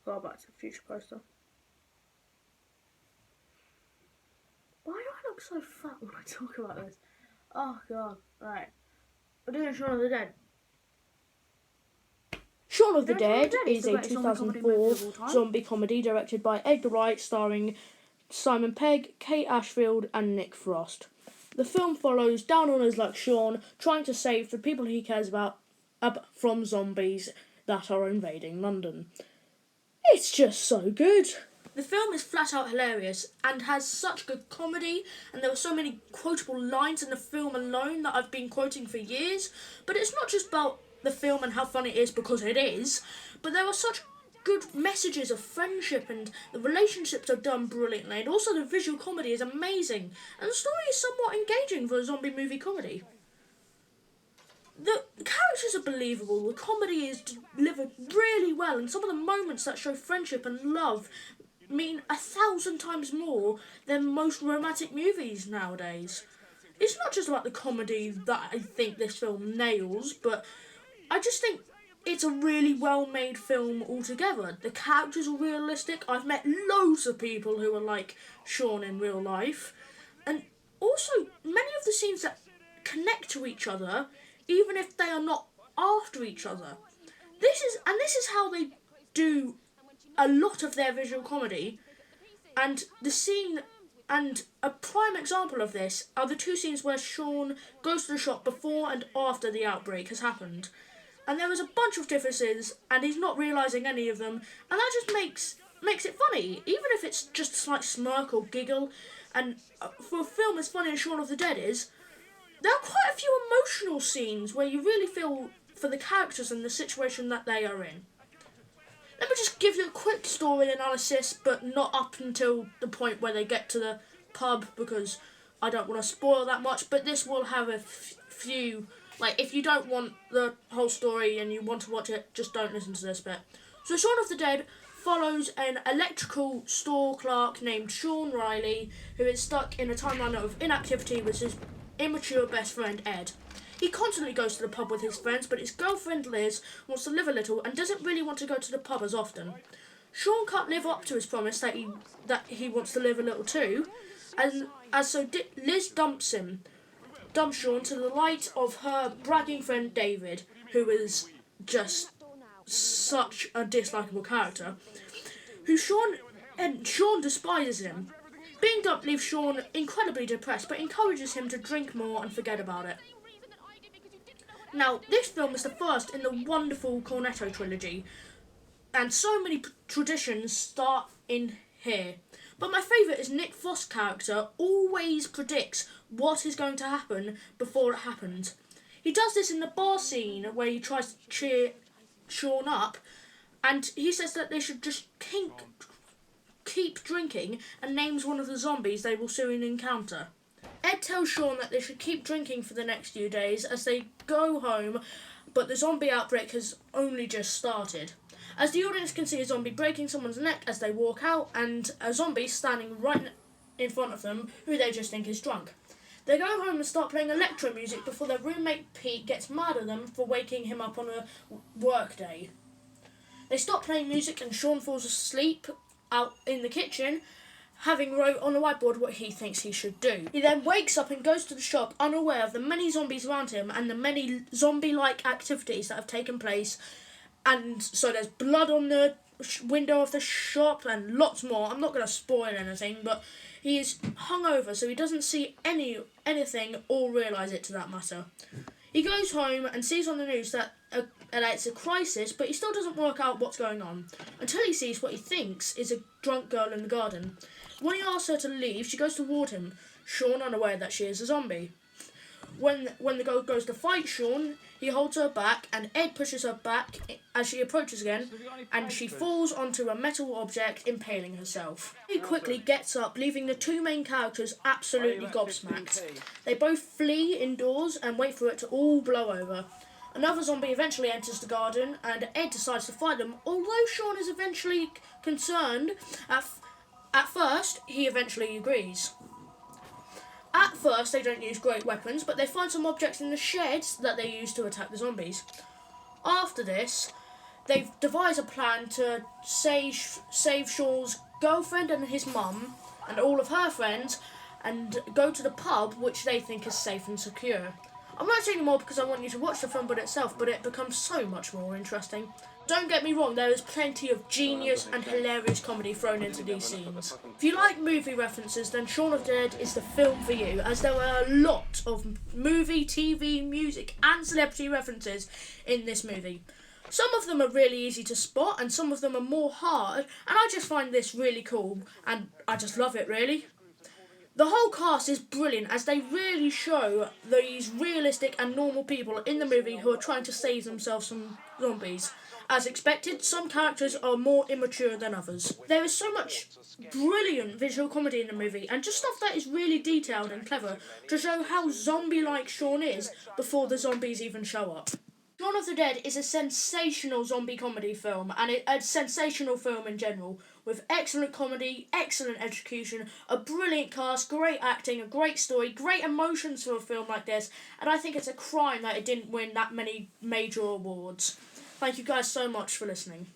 Go back to the future poster. Why do I look so fat when I talk about this? Oh god. Right. We're doing Shaun of the Dead. Shaun of the Dead is a 2004 zombie comedy directed by Edgar Wright, starring Simon Pegg, Kate Ashfield and Nick Frost. The film follows down-on-his luck Shaun trying to save the people he cares about from zombies that are invading London. It's just so good. The film is flat out hilarious and has such good comedy, and there were so many quotable lines in the film alone that I've been quoting for years. But it's not just about the film and how funny it is, because it is, but there are such good messages of friendship, and the relationships are done brilliantly, and also the visual comedy is amazing, and the story is somewhat engaging for a zombie movie comedy. The characters are believable, the comedy is delivered really well, and some of the moments that show friendship and love mean 1,000 times more than most romantic movies nowadays. It's not just about the comedy that I think this film nails, but I just think it's a really well-made film altogether. The characters are realistic. I've met loads of people who are like Shaun in real life, and also many of the scenes that connect to each other, even if they are not after each other. This is how they do a lot of their visual comedy, and the scene and a prime example of this are the two scenes where Shaun goes to the shop before and after the outbreak has happened. And there is a bunch of differences, and he's not realising any of them, and that just makes it funny, even if it's just a slight smirk or giggle. And for a film as funny as Shaun of the Dead is, there are quite a few emotional scenes where you really feel for the characters and the situation that they are in. Let me just give you a quick story analysis, but not up until the point where they get to the pub, because I don't want to spoil that much, but this will have a few... Like, if you don't want the whole story and you want to watch it, just don't listen to this bit. So Shaun of the Dead follows an electrical store clerk named Sean Riley, who is stuck in a timeline of inactivity with his immature best friend Ed. He constantly goes to the pub with his friends, but his girlfriend Liz wants to live a little and doesn't really want to go to the pub as often. Shaun can't live up to his promise that he wants to live a little too, and Liz dumps Shaun to the light of her bragging friend David, who is just such a dislikable character, Shaun despises him. Being dumped leaves Shaun incredibly depressed, but encourages him to drink more and forget about it. Now, this film is the first in the wonderful Cornetto trilogy, and so many traditions start in here. But my favourite is Nick Frost's character always predicts what is going to happen before it happens. He does this in the bar scene where he tries to cheer Shaun up, and he says that they should just keep drinking, and names one of the zombies they will soon encounter. Ed tells Shaun that they should keep drinking for the next few days as they go home, but the zombie outbreak has only just started. As the audience can see a zombie breaking someone's neck as they walk out, and a zombie standing right in front of them who they just think is drunk. They go home and start playing electro music before their roommate Pete gets mad at them for waking him up on a work day. They stop playing music and Shaun falls asleep out in the kitchen, having wrote on a whiteboard what he thinks he should do. He then wakes up and goes to the shop unaware of the many zombies around him and the many zombie-like activities that have taken place. And so there's blood on the window of the shop and lots more. I'm not going to spoil anything, but he is hungover, so he doesn't see anything or realise it to that matter. He goes home and sees on the news that it's a crisis, but he still doesn't work out what's going on, until he sees what he thinks is a drunk girl in the garden. When he asks her to leave, she goes toward him, Shaun unaware that she is a zombie. When the girl goes to fight Shaun, he holds her back, and Ed pushes her back as she approaches again, and she falls onto a metal object, impaling herself. He quickly gets up, leaving the two main characters absolutely gobsmacked. They both flee indoors and wait for it to all blow over. Another zombie eventually enters the garden, and Ed decides to fight them, although Shaun is eventually concerned. At first, he eventually agrees. At first, they don't use great weapons, but they find some objects in the sheds that they use to attack the zombies. After this, They've devised a plan to save Shaun's girlfriend and his mum and all of her friends and go to the pub, which they think is safe and secure. I'm not saying more because I want you to watch the film by itself, but it becomes so much more interesting. Don't get me wrong, there is plenty of genius and hilarious comedy thrown into these scenes. If you like movie references, then Shaun of the Dead is the film for you, as there are a lot of movie, TV, music and celebrity references in this movie. Some of them are really easy to spot and some of them are more hard, and I just find this really cool and I just love it really. The whole cast is brilliant as they really show these realistic and normal people in the movie who are trying to save themselves from zombies. As expected, some characters are more immature than others. There is so much brilliant visual comedy in the movie and just stuff that is really detailed and clever to show how zombie-like Shaun is before the zombies even show up. Shaun of the Dead is a sensational zombie comedy film and a sensational film in general, with excellent comedy, excellent execution, a brilliant cast, great acting, a great story, great emotions for a film like this, and I think it's a crime that it didn't win that many major awards. Thank you guys so much for listening.